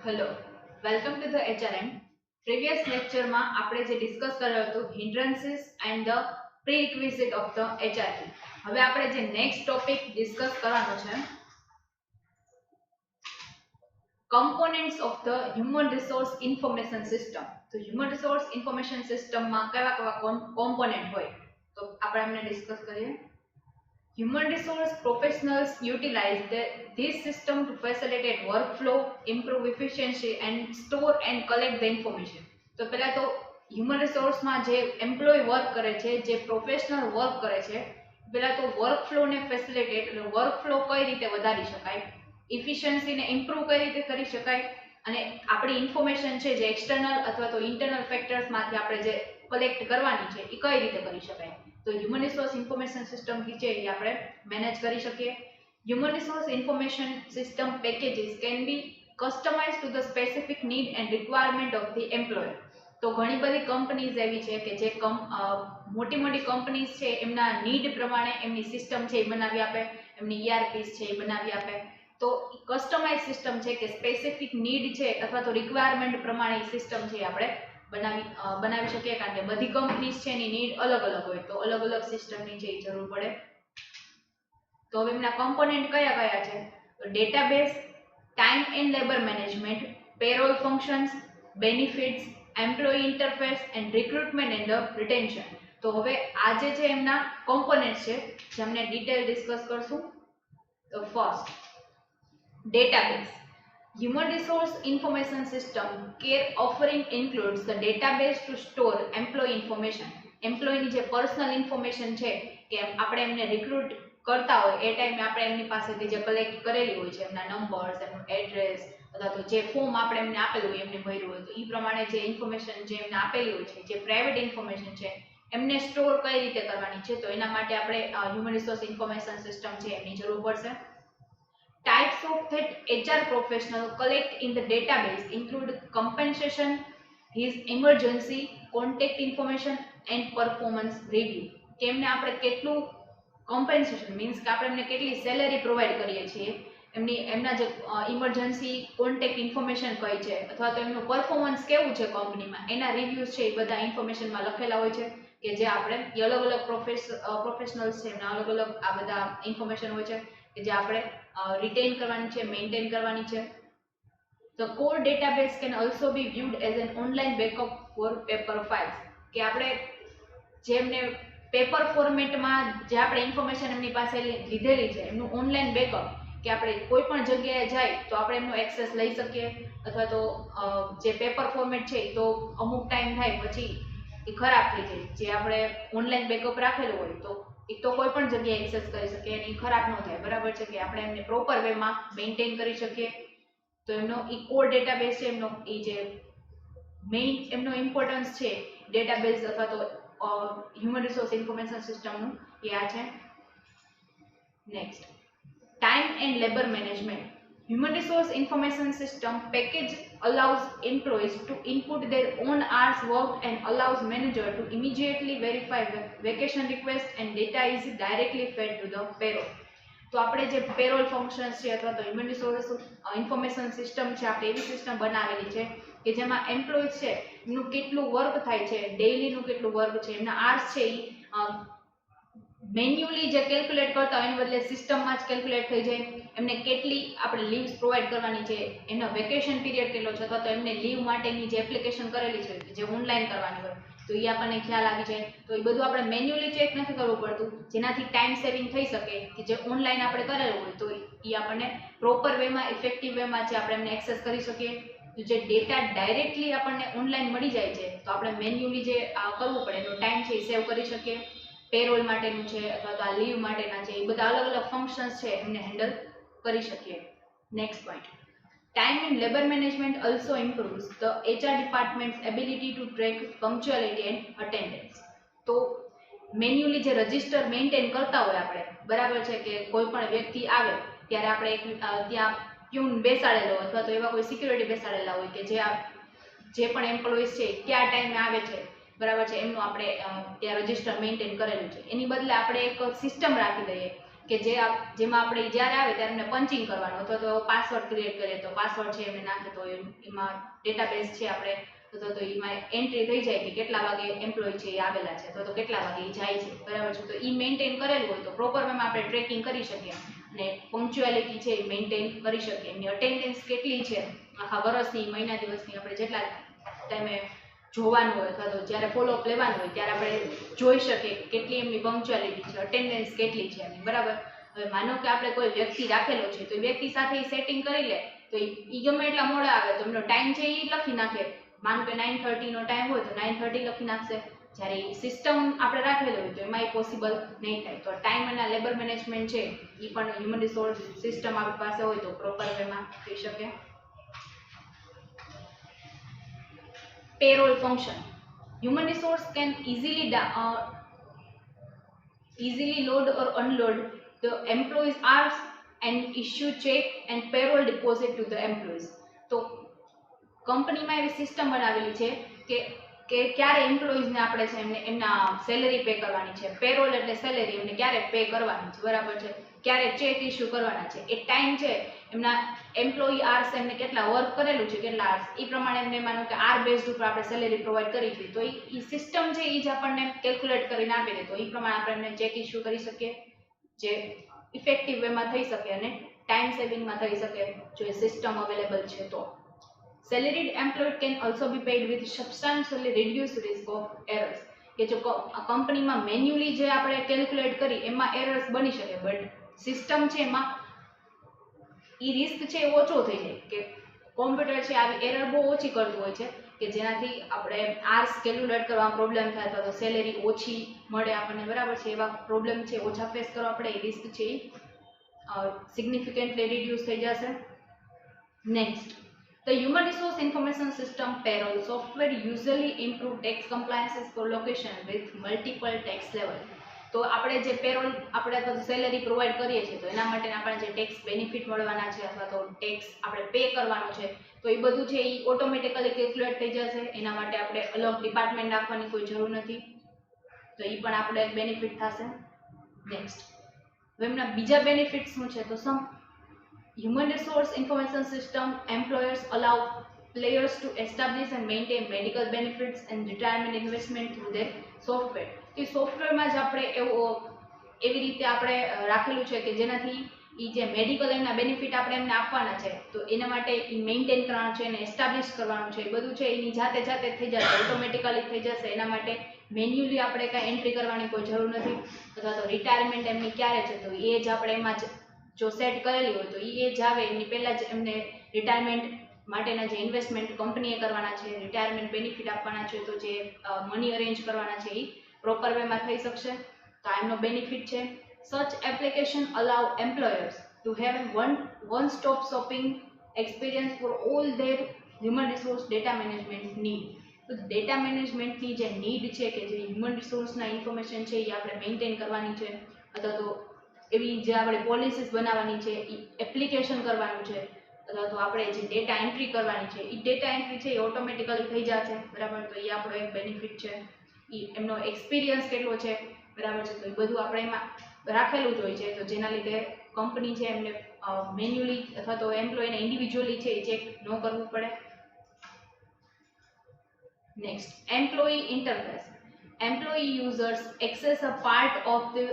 Hello, welcome to the HRM. Previous લેક્ચરમાં આપણે જે ડિસ્કસ કર્યું હતું hindrances and the prerequisite of the HRP. હવે આપણે જે નેક્સ્ટ ટોપિક ડિસ્કસ કરવાનો છે components of the human resource information system. તો હ્યુમન રિસોર્સ ઇન્ફોર્મેશન સિસ્ટમમાં કેવા કેવા કોમ્પોનેન્ટ હોય તો આપણે એમને ડિસ્કસ કરીએ. Human resource professionals utilize this system to facilitate workflow, improve efficiency and store and collect the information. તો પહેલા તો હ્યુમન રિસોર્સમાં જે એમ્પ્લોય વર્ક કરે છે, જે પ્રોફેશનલ વર્ક કરે છે, પહેલા તો વર્કફ્લોને ફેસિલિટેટ એટલે વર્કફ્લો કઈ રીતે વધારી શકાય, ઇફિશિયન્સીને ઇમ્પ્રૂવ કઈ રીતે કરી શકાય અને આપણી ઇન્ફોર્મેશન છે જે એક્સટર્નલ અથવા તો ઇન્ટરનલ ફેક્ટર્સમાંથી આપણે જે કલેક્ટ કરવાની છે એ કઈ રીતે કરી શકાય. તો હ્યુમન રિસોર્સ ઇન્ફોર્મેશન સિસ્ટમ છે એ આપણે મેનેજ કરી શકીએ. Human resource information system packages can be customize to the specific need and requirement of the employer. તો ઘણી બધી કંપનીઝ એવી છે કે જે મોટી મોટી કંપનીઝ છે એમના નીડ પ્રમાણે એમની સિસ્ટમ છે એ બનાવી આપે, એમની ERPs છે એ બનાવી આપે. તો કસ્ટમાઇઝ સિસ્ટમ છે કે સ્પેસિફિક નીડ છે અથવા તો રિક્વાયરમેન્ટ પ્રમાણે સિસ્ટમ છે આપણે બનાવી શકીએ, કારણ કે બધી કંપનીઝ છે એની નીડ અલગ અલગ હોય તો અલગ અલગ સિસ્ટમની છે જરૂર પડે. તો હવે એમના કમ્પોનેન્ટ કયા કયા છે તો database, time and labour management, payroll functions, benefits, employee interface and recruitment and retention. તો હવે આ જે છે એમના કમ્પોનેન્ટ છે જેમને ડિટેલ ડિસ્કસ કરશું. તો first database. Human resource information system care offering includes the database to store employee information. એમ્પ્લોયની જે પર્સનલ ઇન્ફોર્મેશન છે કે આપણે એમને રિક્રુટ કરતા હોય એ ટાઈમે આપણે એમની પાસેથી જે કલેક્ટ કરેલી હોય છે એમના નંબર્સ, એમનું એડ્રેસ અથવા તો જે ફોર્મ આપણે એમને આપેલું હોય એમને ભર્યું હોય તો એ પ્રમાણે જે ઇન્ફોર્મેશન જે એમને આપેલી હોય છે, જે પ્રાઇવેટ ઇન્ફોર્મેશન છે એમને સ્ટોર કઈ રીતે કરવાની છે તો એના માટે આપણે હ્યુમન રિસોર્સ ઇન્ફોર્મેશન સિસ્ટમ છે એની જરૂર પડશે. Types of that HR professional collect in the database include compensation, his emergency, contact information and performance review. કે એમને આપણે કેટલું compensation means કે આપણે એમને કેટલી સેલેરી પ્રોવાઈડ કરીએ છીએ, એમના જે ઇમરજન્સી કોન્ટેક્ટ ઇન્ફોર્મેશન કઈ છે અથવા તો એમનું પરફોર્મન્સ કેવું છે કંપનીમાં એના રિવ્યુઝ છે એ બધા ઇન્ફોર્મેશનમાં લખેલા હોય છે કે જે આપણે અલગ અલગ પ્રોફેશનલ્સ છે એમના અલગ અલગ આ બધા ઇન્ફોર્મેશન હોય છે કે જે આપણે retain કરવાની છે, મેન્ટેન કરવાની છે. The core database can also be viewed as an online backup for paper files. કે આપણે જેમને પેપર ફોર્મેટમાં જે આપણે ઇન્ફોર્મેશન એમની પાસે લીધેલી છે એમનું ઓનલાઈન બેકઅપ કે આપણે કોઈ પણ જગ્યાએ જાય તો આપણે એમનો એક્સેસ લઈ શકીએ અથવા તો જે પેપર ફોર્મેટ છે તો અમુક ટાઈમ થાય પછી એ ખરાબ થઈ જાય. જે આપણે ઓનલાઈન બેકઅપ રાખેલું હોય તો એક તો કોઈ પણ જગ્યાએ એક્સેસ કરી શકીએ અને ખરાબ ન થાય, બરાબર છે, કે આપણે એમને પ્રોપર વેમાં મેન્ટેન કરી શકીએ. તો એમનો એ કોર ડેટાબેઝ છે એમનો એ જે મેઇન એમનો ઇમ્પોર્ટન્સ છે ડેટાબેઝ અથવા તો હ્યુમન રિસોર્સ ઇન્ફોર્મેશન સિસ્ટમનું એ આ છે. Next time and labour management. Human resource information system package allows employees to input their own hours worked and allows manager to immediately verify vacation requests and data is directly fed to the payroll. તો આપણે જે parole functions છે અથવા તો human resource information system છે આપણે એવી system બનાવેલી છે કે જેમાં એમ્પ્લોઈઝ છે એમનું કેટલું વર્ક થાય છે, ડેઈલીનું કેટલું વર્ક છે, એમના આર્સ છે એ મેન્યુઅલી જે કેલ્ક્યુલેટ કરતા હોય એની બદલે સિસ્ટમમાં જ કેલ્ક્યુલેટ થઈ જાય. એમને કેટલી આપણે લીવ્સ પ્રોવાઈડ કરવાની છે, એમનો વેકેશન પીરિયડ કેટલો છે અથવા તો એમને લીવ માટેની જે એપ્લિકેશન કરેલી છે જે ઓનલાઈન કરવાની હોય તો એ આપણને ખ્યાલ આવી જાય. તો એ બધું આપણે મેન્યુઅલી ચેક નથી કરવું પડતું, જેનાથી ટાઈમ સેવિંગ થઈ શકે કે જે ઓનલાઈન આપણે કરેલું હોય તો એ આપણને પ્રોપર વેમાં ઇફેક્ટિવ વેમાં જે આપણે એમને એક્સેસ કરી શકીએ. તો જે ડેટા ડાયરેક્ટલી આપણને ઓનલાઈન મળી જાય છે તો આપણે મેન્યુઅલી જે કરવું પડે એનો ટાઈમ છે એ સેવ કરી શકીએ. પેરોલ માટેનું છે અથવા તો આ લીવ માટેના છે એ બધા અલગ અલગ ફંક્શન્સ છે એમને હેન્ડલ કરી શકીએ. Next point time and labour management also improves the HR department's ability to track punctuality and attendance. તો મેન્યુઅલી જે રજિસ્ટર મેન્ટેન કરતા હોય આપણે, બરાબર છે, કે કોઈ પણ વ્યક્તિ આવે ત્યારે આપણે ત્યાં પ્યુન બેસાડેલો અથવા તો એવા કોઈ સિક્યુરિટી બેસાડેલા હોય કે જે પણ એમ્પ્લોઈઝ છે કયા ટાઈમે આવે છે, બરાબર છે, એમનું આપણે ત્યાં રજિસ્ટર મેન્ટેન કરેલું છે. એની બદલે આપણે એક સિસ્ટમ રાખી દઈએ કે જેમાં આપણે જ્યારે આવે ત્યારે એમને પંચિંગ કરવાનું અથવા તો પાસવર્ડ ક્રિએટ કરીએ તો પાસવર્ડ છે એમને નાખે તો એમાં ડેટાબેઝ છે આપણે તો એમાં એન્ટ્રી થઈ જાય કે કેટલા વાગે એમ્પ્લોય છે એ આવેલા છે તો કેટલા વાગે એ જાય છે, બરાબર છે. તો એ મેન્ટેન કરેલું હોય તો પ્રોપર વેમાં આપણે ટ્રેકિંગ કરી શકીએ અને પંક્ચ્યુઆલિટી છે એ મેન્ટેન કરી શકીએ. એમની અટેન્ડન્સ કેટલી છે આખા વર્ષની, મહિના દિવસની, આપણે જેટલા ટાઈમે જોવાનું હોય અથવા તો જ્યારે ફોલોઅપ લેવાનું હોય ત્યારે આપણે જોઈ શકીએ કેટલી એમની પંક્ચ્યુઆલિટી છે, અટેન્ડન્સ કેટલી છે એમની, બરાબર. હવે માનો કે આપણે કોઈ વ્યક્તિ રાખેલો છે તો એ વ્યક્તિ સાથે સેટિંગ કરી લે તો એ ગમે એટલા મોડા આવે તો એમનો ટાઈમ છે એ લખી નાખે. માનો કે 9:30 નો ટાઈમ હોય તો 9:30 લખી નાખશે. જ્યારે સિસ્ટમ આપણે રાખેલો હોય તો એમાં એ પોસિબલ નહીં થાય. તો ટાઈમ અને લેબર મેનેજમેન્ટ છે એ પણ હ્યુમન રિસોર્સ સિસ્ટમ આપણી પાસે હોય તો પ્રોપર વેમાં થઈ શકે. Payroll function. Human resource can easily load or unload the employees' hours and issue check and payroll deposit to the employees. તો કંપનીમાં એવી સિસ્ટમ બનાવેલી છે કે ક્યારે એમ્પ્લોઈઝને આપણે છે એમને એમના સેલેરી પે કરવાની છે, પેરોલ એટલે સેલેરી એમને ક્યારે પે કરવાની છે, બરાબર છે, ક્યારે ચેક ઇસ્યુ કરવાના છે, એ ટાઈમ છે એમના એમ્પ્લોયી આર્સ એમને કેટલા વર્ક કરેલું છે કેટલા આર્સ એ પ્રમાણે એમને માનો કે આર બેઝડ ઉપર આપણે સેલેરી પ્રોવાઈડ કરી છે તો એ સિસ્ટમ છે એ જ આપણને કેલ્ક્યુલેટ કરીને આપી દે તો એ પ્રમાણે આપણે એમને ચેક ઇસ્યુ કરી શકીએ જે ઇફેક્ટિવ વેમાં થઈ શકે અને ટાઈમ સેવિંગમાં થઈ શકે જો એ સિસ્ટમ અવેલેબલ છે તો. Salaried employee can also be paid with substantially reduced risk of errors. કે જો કંપનીમાં મેન્યુઅલી જે આપણે કેલ્ક્યુલેટ કરી એમાં એરર્સ બની શકે બટ સિસ્ટમ છે એમાં એ રિસ્ક છે એ ઓછો થઈ જાય કે કોમ્પ્યુટર છે આવી એરર બહુ ઓછી કરતું હોય છે કે જેનાથી આપણે આર્સ કેલ્ક્યુલેટ કરવામાં પ્રોબ્લેમ થાય અથવા તો સેલેરી ઓછી મળે આપણને, બરાબર છે, એવા પ્રોબ્લેમ છે ઓછા ફેસ કરવા આપણે એ રિસ્ક છે એ સિગ્નિફિકન્ટલી રિડ્યુસ થઈ જશે. Next, the human resource information system payroll software usually improve tax compliances for location with multiple tax level. તો આપણે જે પેરોલ આપણે તો સેલેરી પ્રોવાઈડ કરીએ છીએ તો એના માટે આપણે જે ટેક્સ બેનિફિટ મળવાના છે અથવા તો ટેક્સ આપણે પે કરવાનો છે તો એ બધું છે એ ઓટોમેટિકલી કેલ્ક્યુલેટ થઈ જશે. એના માટે આપણે અલગ ડિપાર્ટમેન્ટ રાખવાની કોઈ જરૂર નથી તો એ પણ આપણે એક બેનિફિટ થશે. નેક્સ્ટ, હવે એમના બીજા બેનિફિટ શું છે તો Human resource information system employers allow players to establish and maintain medical benefits and retirement investment through their software. કે સોફ્ટવેરમાં જ આપણે એવી રીતે આપણે રાખેલું છે કે જેનાથી એ જે મેડિકલ એમના બેનિફિટ આપણે એમને આપવાના છે તો એના માટે એ મેન્ટેન કરવાનું છે અને એસ્ટાબ્લિશ કરવાનું છે એ બધું છે એની જાતે થઈ જશે, ઓટોમેટિકલી થઈ જશે. એના માટે મેન્યુઅલી આપણે કાંઈ એન્ટ્રી કરવાની કોઈ જરૂર નથી. અથવા તો રિટાયરમેન્ટ એમની ક્યારે છે તો એ જ આપણે એમાં જ જો સેટ કરેલી હોય તો એ જ આવે એમની પહેલાં જ એમને રિટાયરમેન્ટ માટેના જે ઇન્વેસ્ટમેન્ટ કંપનીએ કરવાના છે, રિટાયરમેન્ટ બેનિફિટ આપવાના છે તો જે મની અરેન્જ કરવાના છે એ પ્રોપર વેમાં થઈ શકશે. તો આ એમનો બેનિફિટ છે. Such application allow employers to have one stop shopping experience for all their human resource data management need. તો ડેટા મેનેજમેન્ટની જે નીડ છે કે જે હ્યુમન રિસોર્સના ઇન્ફોર્મેશન છે એ આપણે મેન્ટેન કરવાની છે અથવા તો એવી જે આપણે પોલિસીસ બનાવવાની છે એ એપ્લિકેશન કરવાનું છે અથવા તો આપણે જે ડેટા એન્ટ્રી કરવાની છે એ ડેટા એન્ટ્રી છે એ ઓટોમેટિકલી થઈ જશે, બરાબર. તો એ આપણો એક બેનિફિટ છે. એ એમનો એક્સપિરિયન્સ કેટલો છે, બરાબર છે, તો એ બધું આપણે એમાં રાખેલું જ હોય છે તો જેના લીધે કંપની છે એમને મેન્યુઅલી અથવા તો એમ્પ્લોયને ઇન્ડિવિજ્યુઅલી છે એ ચેક ન કરવું પડે. Next, employee interface. Employee users access a part of the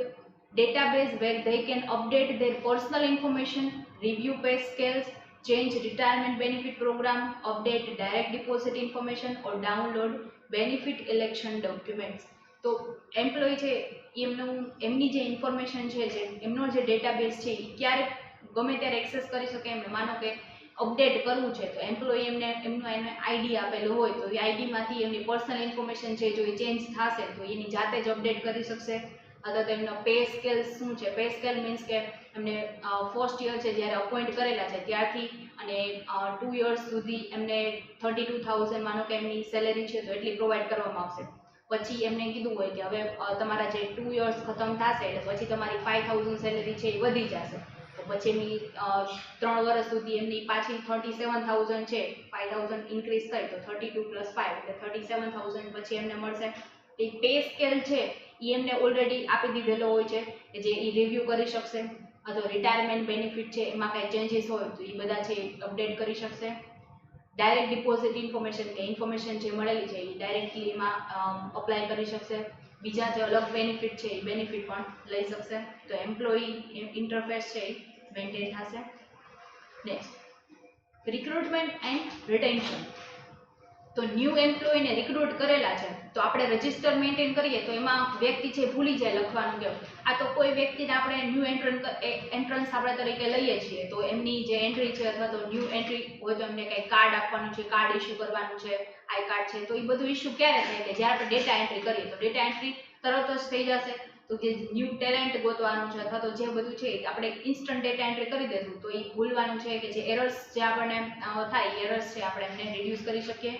database where they can update their personal information, review pay scales, change retirement benefit program, update direct deposit information or download benefit election documents. તો employee છે એમની જે information છે જે એમનો જે database છે એ ક્યારેક ગમે ત્યારે એક્સેસ કરી શકે. એમને માનો કે અપડેટ કરવું છે તો એમ્પ્લોયી એને આઈડી આપેલો હોય તો એ આઈડીમાંથી એમની પર્સનલ ઇન્ફોર્મેશન છે જો એ ચેન્જ થશે તો એની જાતે જ અપડેટ કરી શકશે. અથવા તો એમનો પે સ્કેલ શું છે, પે સ્કેલ મીન્સ કે એમને ફર્સ્ટ યર છે જ્યારે અપોઇન્ટ કરેલા છે ત્યારથી અને 2 યર્સ સુધી એમને 32,000 માનો કે એમની સેલેરી છે તો એટલી પ્રોવાઈડ કરવામાં આવશે. પછી એમને કીધું હોય કે હવે તમારા જે 2 યર્સ ખતમ થશે એટલે પછી તમારી 5,000 સેલેરી છે એ વધી જશે તો પછી એમની 3 વર્ષ સુધી એમની પાછી 37,000 છે, 5,000 ઇન્ક્રીઝ થાય તો 32 + 5 એટલે 37,000 પછી એમને મળશે. એ પે સ્કેલ છે એ એમને ઓલરેડી આપી દીધેલો હોય છે કે જે એ રિવ્યૂ કરી શકશે, અથવા રિટાયરમેન્ટ બેનિફિટ છે એમાં કાંઈ ચેન્જીસ હોય તો એ બધા છે એ અપડેટ કરી શકશે. ડાયરેક્ટ ડિપોઝિટ ઇન્ફોર્મેશન કે ઇન્ફોર્મેશન જે મળેલી છે એ ડાયરેક્ટલી એમાં અપ્લાય કરી શકશે. બીજા જે અલગ બેનિફિટ છે એ બેનિફિટ પણ લઈ શકશે. તો એમ્પ્લોયી ઇન્ટરફેસ છે એ મેન્ટેન થશે. Next recruitment and retention. તો ન્યૂ એમ્પ્લોયીને રિક્રુટ કરેલા છે તો આપણે રજિસ્ટર મેન્ટેન કરીએ તો એમાં વ્યક્તિ છે ભૂલી જાય લખવાનું કે આ તો કોઈ વ્યક્તિને આપણે ન્યૂ એન્ટ્રન્સ આપણે તરીકે લઈએ છીએ તો એમની જે એન્ટ્રી છે અથવા તો ન્યૂ એન્ટ્રી હોય તો એમને કંઈ કાર્ડ આપવાનું છે, કાર્ડ ઇસ્યુ કરવાનું છે, આઈ કાર્ડ છે, તો એ બધું ઇસ્યુ ક્યારે થાય કે જ્યારે આપણે ડેટા એન્ટ્રી કરીએ તો ડેટા એન્ટ્રી તરત જ થઈ જશે. તો જે ન્યૂ ટેલેન્ટ ગોતવાનું છે અથવા તો જે બધું છે આપણે ઇન્સ્ટન્ટ ડેટા એન્ટ્રી કરી દઈશું તો એ ભૂલવાનું છે કે જે એરર્સ જે આપણને થાય એરર્સ છે આપણે એમને રિડ્યુસ કરી શકીએ.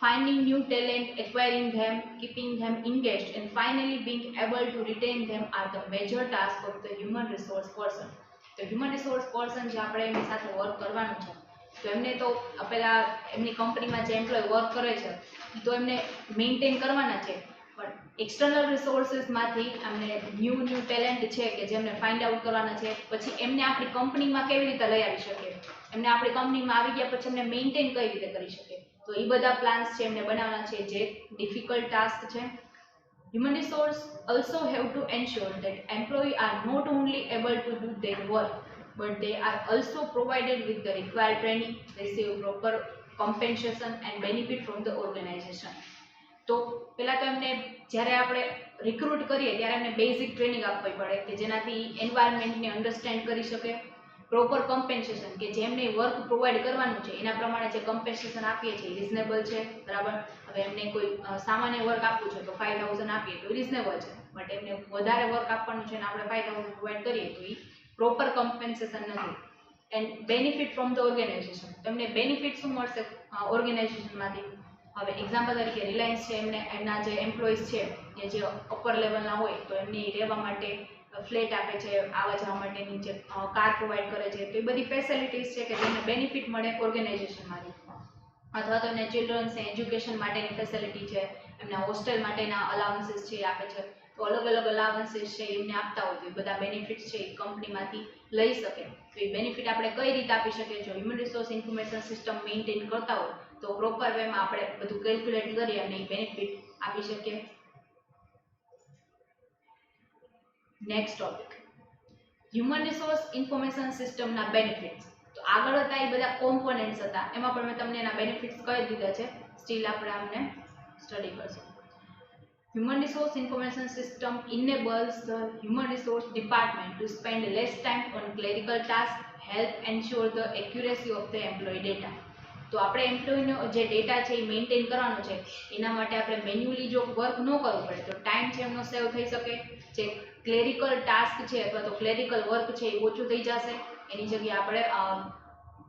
Finding new talent, acquiring them, keeping them engaged, and finally being able to retain them are the major tasks of the human resource person. તો human resource person જે આપણે એમની સાથે વર્ક કરવાનું છે તો એમને તો પેલા એમની કંપનીમાં જે એમ્પ્લોય વર્ક કરે છે એ તો એમને મેન્ટેન કરવાના છે, પણ એક્સટર્નલ રિસોર્સિસમાંથી એમને ન્યૂ ટેલેન્ટ છે કે જેમને ફાઇન્ડ આઉટ કરવાના છે, પછી એમને આપણી કંપનીમાં કેવી રીતે લઈ આવી શકીએ, એમને આપણી કંપનીમાં આવી ગયા પછી એમને મેન્ટેન કઈ રીતે કરી શકીએ, તો એ બધા પ્લાન્સ છે એમને બનાવવાના છે જે ડિફિકલ્ટ ટાસ્ક છે. Human resource also have to ensure that employees are not only able to do their work but they are also provided with the required training, receive proper compensation and benefit from the organization. તો પહેલા તો એમને જ્યારે આપણે recruit કરીએ ત્યારે એમને basic training આપવી પડે કે જેનાથી એન્વાયરમેન્ટને અન્ડરસ્ટેન્ડ કરી શકે. પ્રોપર કમ્પેન્સેશન કે જેમને વર્ક પ્રોવાઈડ કરવાનું છે એના પ્રમાણે જે કમ્પેન્સેશન આપીએ છીએ રિઝનેબલ છે, બરાબર. હવે એમને કોઈ સામાન્ય વર્ક આપવું છે તો 5000 આપીએ તો રિઝનેબલ છે, બટ એમને વધારે વર્ક આપવાનું છે અને આપણે 5000 પ્રોવાઈડ કરીએ તો એ પ્રોપર કમ્પેન્સેશન નથી. And benefit from the organisation, એમને બેનિફિટ શું મળશે ઓર્ગેનાઇઝેશનમાંથી. હવે એક્ઝામ્પલ તરીકે રિલાયન્સ છે એમના જે એમ્પ્લોઈઝ છે એ જે અપર લેવલના હોય તો એમની રહેવા માટે ફ્લેટ આપે છે, આવવા જવા માટેની જે કાર પ્રોવાઈડ કરે છે, તો એ બધી ફેસિલિટીઝ છે કે જેને બેનિફિટ મળે ઓર્ગેનાઇઝેશનમાંથી. અથવા તો એને ચિલ્ડ્રન્સને એજ્યુકેશન માટેની ફેસિલિટી છે, એમના હોસ્ટેલ માટેના અલાવન્સીસ છે એ આપે છે, તો અલગ અલગ અલાવન્સીસ છે એમને આપતા હોય તો એ બધા બેનિફિટ્સ છે એ કંપનીમાંથી લઈ શકે. તો એ બેનિફિટ આપણે કઈ રીતે આપી શકીએ, જો human resource information system maintain કરતા હોય તો પ્રોપર વેમાં આપણે બધું કેલ્ક્યુલેટ કરી અને એ બેનિફિટ આપી શકીએ. Next topic human resource information સિસ્ટમના બેનિફિટ્સ. તો આગળ હતા એ બધા કોમ્પોનેન્ટ્સ હતા, એમાં પણ મેં તમને એના બેનિફિટ્સ કહી દીધા છે, સ્ટીલ આપણે આમને સ્ટડી કરશું. Human resource information system enables the human resource department to spend less time on clerical tasks, help ensure the accuracy of the employee data. તો આપણે એમ્પ્લોયીનો જે ડેટા છે એ મેન્ટેન કરવાનો છે એના માટે આપણે મેન્યુઅલી જો વર્ક ન કરવું પડે તો ટાઈમ છે એમનો સેવ થઈ શકે. જે ક્લેરિકલ ટાસ્ક છે અથવા તો ક્લેરિકલ વર્ક છે એ ઓછું થઈ જશે, એની જગ્યાએ આપણે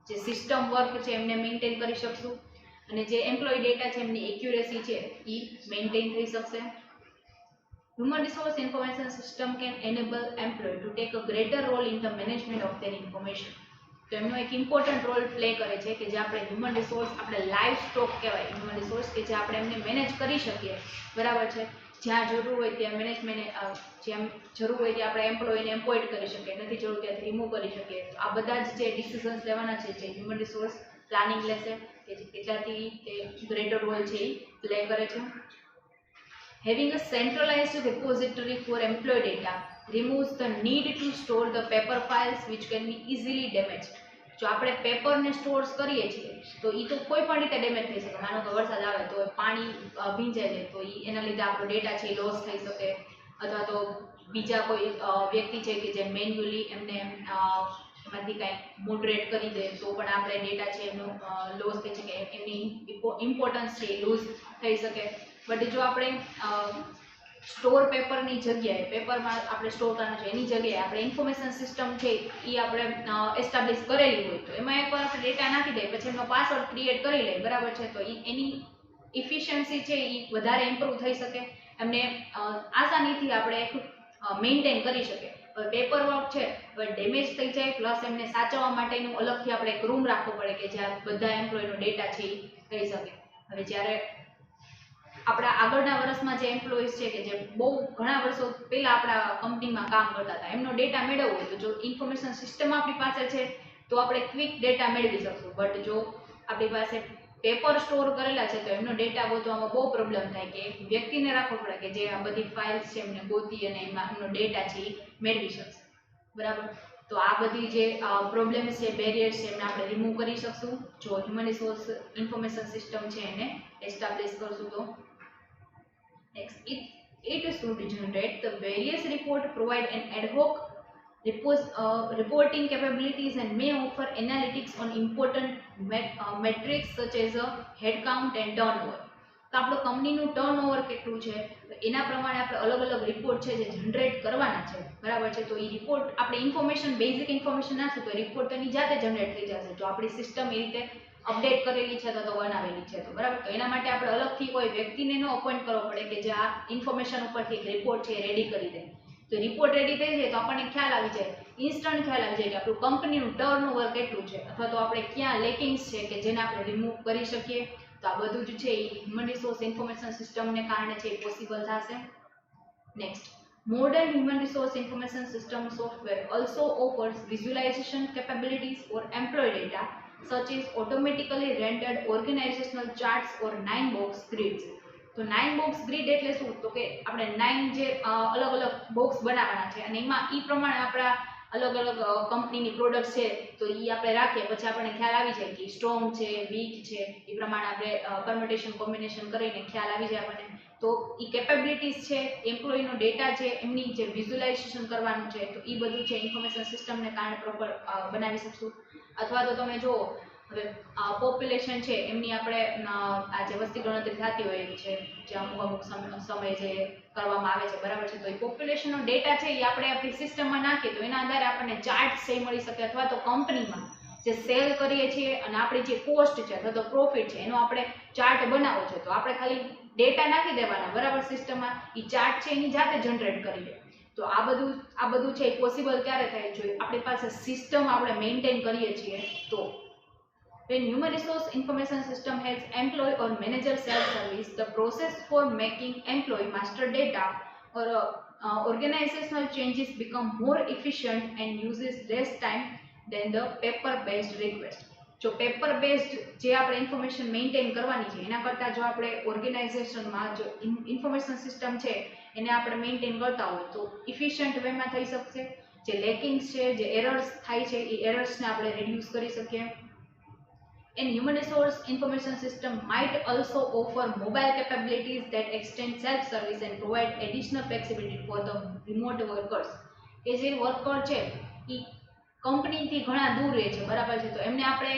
જે સિસ્ટમ વર્ક છે એમને મેન્ટેન કરી શકશું અને જે એમ્પ્લોયી ડેટા છે એમની એક્યુરેસી છે એ મેન્ટેન થઈ શકશે. Human resource information system can enable employee to take a greater role in the management of their information. તો એમનો એક ઇમ્પોર્ટન્ટ રોલ પ્લે કરે છે કે જે આપણે હ્યુમન રિસોર્સ આપણે લાઈવ સ્ટોક કહેવાય હ્યુમન રિસોર્સ કે જે આપણે એમને મેનેજ કરી શકીએ, બરાબર છે. જ્યાં જરૂર હોય ત્યાં મેનેજમેન્ટ, જેમ જરૂર હોય ત્યાં આપણે એમ્પ્લોયીને એમ્પોઇન્ટ કરી શકીએ, નથી જરૂર ત્યાંથી રિમૂવ કરી શકીએ. તો આ બધા જ જે ડિસિઝન્સ લેવાના છે જે હ્યુમન રિસોર્સ પ્લાનિંગ લેશે કે જેટલાથી તે ગ્રેટર રોલ છે એ પ્લે કરે છે. Having a centralized repository for employee data removes the need to store the paper files which can be easily damaged. જો આપણે પેપરને સ્ટોર કરીએ છીએ તો એ તો કોઈ પણ રીતે ડેમેજ થઈ શકે. માનો કે વરસાદ આવે તો પાણી ભીંજાઈ જાય તો એના લીધે આપણો ડેટા છે એ લોસ થઈ શકે, અથવા તો બીજા કોઈ વ્યક્તિ છે કે જે મેન્યુઅલી એમને એમાંથી કાંઈ મોડરેટ કરી દે તો પણ આપણે ડેટા છે એમનો લોસ થઈ શકે, એમની ઇમ્પોર્ટન્સ છે એ લૂઝ થઈ શકે. બટ જો આપણે સ્ટોર પેપરની જગ્યાએ પેપરમાં આપણે સ્ટોર કરવાનું છે એની જગ્યાએ આપણે ઇન્ફોર્મેશન સિસ્ટમ છે એ આપણે એસ્ટાબ્લિશ કરેલી હોય તો એમાં એકવાર આપણે ડેટા નાખી દઈએ પછી એમનો પાસવર્ડ ક્રિએટ કરી લઈએ, બરાબર છે. તો એની ઇફિશિયન્સી છે એ વધારે ઇમ્પ્રૂવ થઈ શકે, એમને આસાનીથી આપણે એક મેન્ટેન કરી શકીએ. પેપર વર્ક છે ડેમેજ થઈ જાય પ્લસ એમને સાચવવા માટેનું અલગથી આપણે એક રૂમ રાખવો પડે કે જ્યાં બધા એમ્પ્લોયનો ડેટા છે એ થઈ શકે. હવે જ્યારે આપણા આગળના વર્ષમાં જે એમ્પ્લોઈઝ છે કે જે બહુ ઘણા વર્ષો પહેલા આપણા કંપનીમાં કામ કરતા હતા એમનો ડેટા મેળવવો હોય તો જો ઇન્ફોર્મેશન સિસ્ટમ આપણી પાસે છે તો આપણે ક્વિક ડેટા મેળવી શકશું. બટ જો આપણી પાસે પેપર સ્ટોર કરેલા છે તો એમનો ડેટા ગોતવામાં બહુ પ્રોબ્લેમ થાય કે એક વ્યક્તિને રાખવો પડે કે જે આ બધી ફાઇલ્સ છે એમને ગોતી અને એમાં એમનો ડેટા છે એ મેળવી શકશે. બરાબર. તો આ બધી જે પ્રોબ્લેમ્સ છે, બેરિયર્સ છે એમને આપણે રિમૂવ કરી શકશું જો હ્યુમન રિસોર્સ ઇન્ફોર્મેશન સિસ્ટમ છે એને એસ્ટાબ્લિશ કરશું તો. Next, it should generate the various report, provide an ad hoc reporting capabilities and may offer analytics on important metrics such as head count and turnover. તો આપણું કંપનીનું turnover કેટલું છે તો એના પ્રમાણે આપણે અલગ અલગ રિપોર્ટ છે જે જનરેટ કરવાના છે. બરાબર છે. તો એ રિપોર્ટ આપણે ઇન્ફોર્મેશન બેઝિક ઇન્ફોર્મેશન નાખશું તો રિપોર્ટ તેની જાતે જનરેટ થઈ જશે જો આપણી સિસ્ટમ એ રીતે અપડેટ કરેલી છે તો બનાવેલી છે તો. બરાબર. તો એના માટે આપણે અલગથી કોઈ વ્યક્તિને ન અપોઇન્ટ કરવો પડે કે જે આ ઇન્ફોર્મેશન ઉપરથી એક રિપોર્ટ છે એ રેડી કરી દે. તો રિપોર્ટ રેડી થઈ જાય તો આપણને ખ્યાલ આવી જાય, ઇન્સ્ટન્ટ ખ્યાલ આવી જાય કે આપણું કંપનીનું ટર્નઓવર કેટલું છે અથવા તો આપણે ક્યાં લેકિંગ્સ છે કે જેને આપણે રિમૂવ કરી શકીએ. તો આ બધું જ છે એ હ્યુમન રિસોર્સ ઇન્ફોર્મેશન સિસ્ટમને કારણે છે એ પોસિબલ થશે. Next, modern human resource information system software also offers visualization capabilities for employee data such as automatically rendered organizational charts or 9-box grids. તો 9-box grid એટલે શું તો કે આપણે 9 જે અલગ અલગ બોક્સ બનાવવાના છે અને એમાં એ પ્રમાણે આપણા અલગ અલગ કંપનીની પ્રોડક્ટ છે તો એ આપણે રાખીએ પછી આપણને ખ્યાલ આવી જાય કે સ્ટ્રોંગ છે, વીક છે, એ પ્રમાણે આપણે પરમ્યુટેશન કોમ્બિનેશન કરીને ખ્યાલ આવી જાય આપણને. તો એ કેપેબિલિટીઝ છે, એમ્પ્લોયીનો ડેટા છે, એમની જે વિઝ્યુલાઇઝેશન કરવાનું છે તો એ બધું છે ઇન્ફોર્મેશન સિસ્ટમને કારણે પ્રોપર બનાવી શકશું. અથવા તો તમે જુઓ હવે પોપ્યુલેશન છે એમની આપણે આ જે વસ્તી ગણતરી થતી હોય છે જે અમુક સમય જે કરવામાં આવે છે. બરાબર છે. તો એ પોપ્યુલેશનનો ડેટા છે એ આપણે આપણી સિસ્ટમમાં નાખીએ તો એના આધારે આપણને ચાર્ટ છે મળી શકે અથવા તો કંપનીમાં જે સેલ કરીએ છીએ અને આપણી જે કોસ્ટ છે અથવા તો પ્રોફિટ છે એનો આપણે ચાર્ટ બનાવવો છે તો આપણે ખાલી ડેટા નાખી દેવાના. બરાબર. સિસ્ટમમાં એ ચાર્ટ છે એની જાતે જનરેટ કરી દે. તો આ બધું છે એ પોસિબલ ક્યારે થાય જો આપણી પાસે સિસ્ટમ આપણે મેન્ટેન કરીએ છીએ તો. When human resource information system has employee or manager self-service, the process for making employee master data or organizational changes become more efficient and uses less time than the paper-based request. જો paper based જે આપણે information maintain કરવાની છે એના કરતાં જો આપણે ઓર્ગેનાઇઝેશનમાં જો ઇન્ફોર્મેશન સિસ્ટમ છે એને આપણે મેન્ટેન કરતા હોય તો ઇફિશિયન્ટ વેમાં થઈ શકશે. જે લેકિંગ્સ છે, જે એરર્સ થાય છે એ એરર્સને આપણે રિડ્યુસ કરી શકીએ. And human resource information system might also offer mobile capabilities that extend self-service and provide additional flexibility for the remote workers. કે જે વર્કર છે એ કંપનીથી ઘણા દૂર રહે છે. બરાબર છે. તો એમને આપણે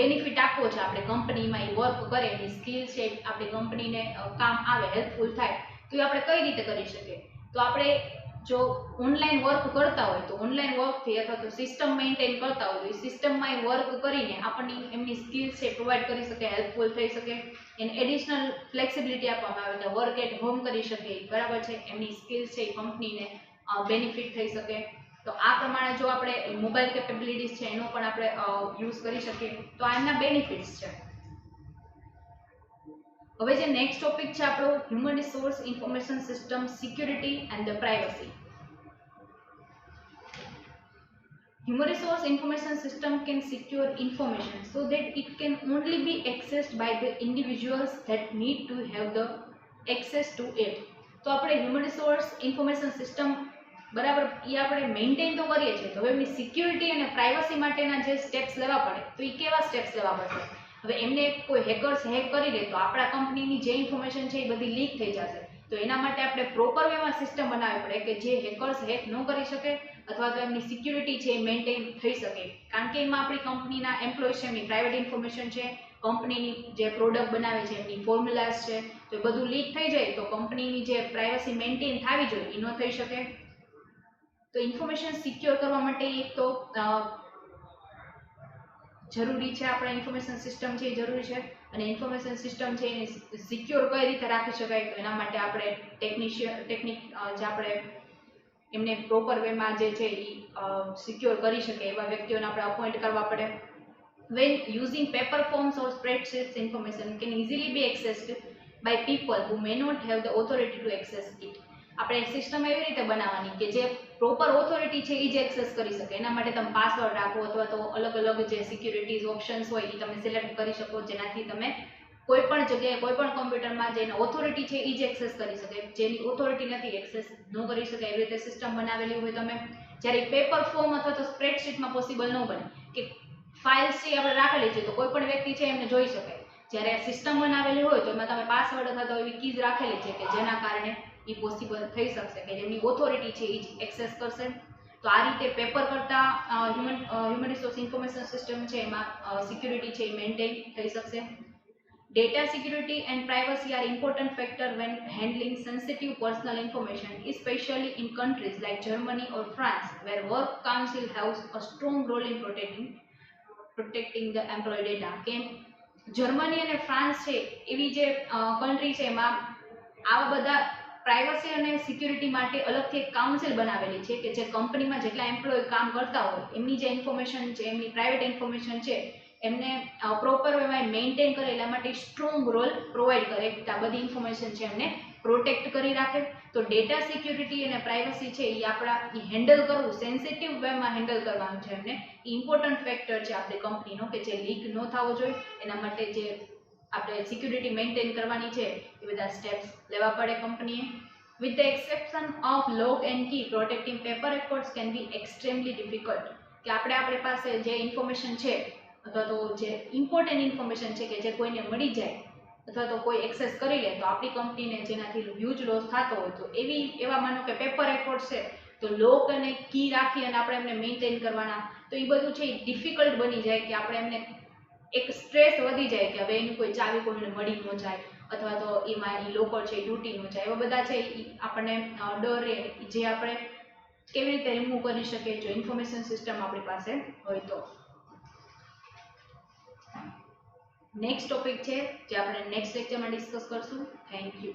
બેનિફિટ આપવો છે આપણે કંપનીમાં એ વર્ક કરે એની સ્કિલ છે આપણી કંપનીને કામ આવે, હેલ્પફુલ થાય તો એ આપણે કઈ રીતે કરી શકીએ. તો આપણે જો ઓનલાઈન વર્ક કરતા હોય તો ઓનલાઈન વર્કથી અથવા તો સિસ્ટમ મેન્ટેન કરતા હોય તો એ સિસ્ટમમાં એ વર્ક કરીને આપણને એમની સ્કિલ છે પ્રોવાઈડ કરી શકે, હેલ્પફુલ થઈ શકે. એને એડિશનલ ફ્લેક્સિબિલિટી આપવામાં આવે કે વર્ક એટ હોમ કરી શકે. બરાબર છે. એમની સ્કિલ છે એ કંપનીને બેનિફિટ થઈ શકે. તો આ પ્રમાણે જો આપણે મોબાઈલ કેપેબિલિટીઝ છે એનો પણ આપણે યુઝ કરી શકીએ તો આ એમના બેનિફિટ્સ છે. હવે જે નેક્સ્ટ ટોપિક છે આપણો human resource information system security and the privacy. Human resource information system can secure information so that it can only be accessed by the individuals that need to have the access to it. તો આપણે human resource information system બરાબર એ આપણે maintain તો કરીએ છીએ તો હવે એમની સિક્યુરિટી અને પ્રાઇવસી માટેના જે સ્ટેપ્સ લેવા પડે તો એ કેવા સ્ટેપ્સ લેવા પડશે. હવે એમને કોઈ હેકર્સ હેક કરી દે તો આપણા કંપનીની જે ઇન્ફોર્મેશન છે એ બધી લીક થઈ જશે. તો એના માટે આપણે પ્રોપર વેમાં સિસ્ટમ બનાવવી પડે કે જે હેકર્સ હેક ન કરી શકે અથવા તો એમની સિક્યુરિટી છે એ મેન્ટેન થઈ શકે. કારણ કે એમાં આપણી કંપનીના એમ્પ્લોયઝ છે એમની પ્રાઇવેટ ઇન્ફોર્મેશન છે, કંપનીની જે પ્રોડક્ટ બનાવે છે એમની ફોર્મ્યુલાસ છે તો એ બધું લીક થઈ જાય તો કંપનીની જે પ્રાઇવસી મેન્ટેન થવી જોઈએ એ ન થઈ શકે. તો ઇન્ફોર્મેશન સિક્યોર કરવા માટે એક તો જરૂરી છે આપણે ઇન્ફોર્મેશન સિસ્ટમ છે એ જરૂરી છે અને ઇન્ફોર્મેશન સિસ્ટમ છે એને સિક્યોર કઈ રીતે રાખી શકાય તો એના માટે આપણે ટેકનિક જે આપણે એમને પ્રોપર વેમાં જે છે એ સિક્યોર કરી શકે એવા વ્યક્તિઓને આપણે અપોઇન્ટ કરવા પડે. When using paper forms or spreadsheets, information can easily be accessed by people who may not have the authority to access it. આપણે સિસ્ટમ એવી રીતે બનાવવાની કે જે પ્રોપર ઓથોરિટી છે એ જ એક્સેસ કરી શકે. એના માટે તમે પાસવર્ડ રાખો અથવા તો અલગ અલગ જે સિક્યુરિટીઝ ઓપ્શન્સ હોય એ તમે સિલેક્ટ કરી શકો, જેનાથી તમે કોઈ પણ જગ્યાએ કોઈ પણ કોમ્પ્યુટરમાં જેને ઓથોરિટી છે એ જ એક્સેસ કરી શકે. જેની ઓથોરિટી નથી એક્સેસ ન કરી શકે એવી રીતે સિસ્ટમ બનાવેલી હોય તમે. જ્યારે પેપર ફોર્મ અથવા તો સ્પ્રેડશીટમાં પોસિબલ ન બને કે ફાઇલ્સ છે આપણે રાખેલી છે તો કોઈ પણ વ્યક્તિ છે એમને જોઈ શકે. જ્યારે સિસ્ટમ બનાવેલી હોય તો એમાં તમે પાસવર્ડ અથવા તો એવી કીઝ રાખેલી છે કે જેના કારણે એ પોસિબલ થઈ શકશે કે જેમની ઓથોરિટી છે એ જ એક્સેસ કરશે. તો આ રીતે પેપર કરતાં હ્યુમન રિસોર્સ ઇન્ફોર્મેશન સિસ્ટમ છે એમાં સિક્યુરિટી છે એ મેન્ટેન થઈ શકશે. Data security and privacy are important factors when handling sensitive personal information, especially in countries like Germany or France, where Work Council has a strong role in protecting the employee data. કેમ Germany અને France છે એવી જે country છે એમાં આવા બધા privacy અને સિક્યુરિટી માટે અલગથી એક કાઉન્સિલ બનાવેલી છે કે જે કંપનીમાં જેટલા એમ્પ્લોય કામ કરતા હોય એમની જે ઇન્ફોર્મેશન છે, એમની પ્રાઇવેટ ઇન્ફોર્મેશન છે એમને પ્રોપર વેમાં મેન્ટેન કરે એટલા માટે સ્ટ્રોંગ રોલ પ્રોવાઈડ કરે કે આ બધી ઇન્ફોર્મેશન છે એમને પ્રોટેક્ટ કરી રાખે. તો ડેટા સિક્યુરિટી અને પ્રાઇવસી છે એ આપણા હેન્ડલ કરવું, સેન્સિટિવ વેમાં હેન્ડલ કરવાનું છે એમને ઇમ્પોર્ટન્ટ ફેક્ટર છે આપણી કંપનીનો કે જે લીક ન થવો જોઈએ. એના માટે જે આપણે સિક્યુરિટી મેન્ટેન કરવાની છે એ બધા સ્ટેપ્સ લેવા પડે કંપનીએ. With the exception of lock and key, protecting paper records can be extremely difficult. કે આપણી પાસે જે ઇન્ફોર્મેશન છે અથવા તો જે ઇમ્પોર્ટન્ટ ઇન્ફોર્મેશન છે કે જે કોઈને મળી જાય અથવા તો કોઈ એક્સેસ કરી લે તો આપણી કંપનીને જેનાથી હ્યુજ લોસ થતો હોય તો એવા માનો કે પેપર રેકોર્ડ છે તો લોક અને કી રાખી અને આપણે એમને મેન્ટેન કરવાના, તો એ બધું છે એ ડિફિકલ્ટ બની જાય કે આપણે એમને એક સ્ટ્રેસ વધી જાય કે હવે એની કોઈ ચાવી કોઈને મળી ન જાય અથવા તો એમાં એ લોકર છે તૂટી ન જાય. એવા બધા છે એ આપણને ડર જે આપણે કેવી રીતે રિમૂવ કરી શકીએ જો ઇન્ફોર્મેશન સિસ્ટમ આપણી પાસે હોય તો. નેક્સ્ટ ટોપિક છે જે આપણે નેક્સ્ટ લેક્ચરમાં ડિસ્કસ કરશું. Thank you.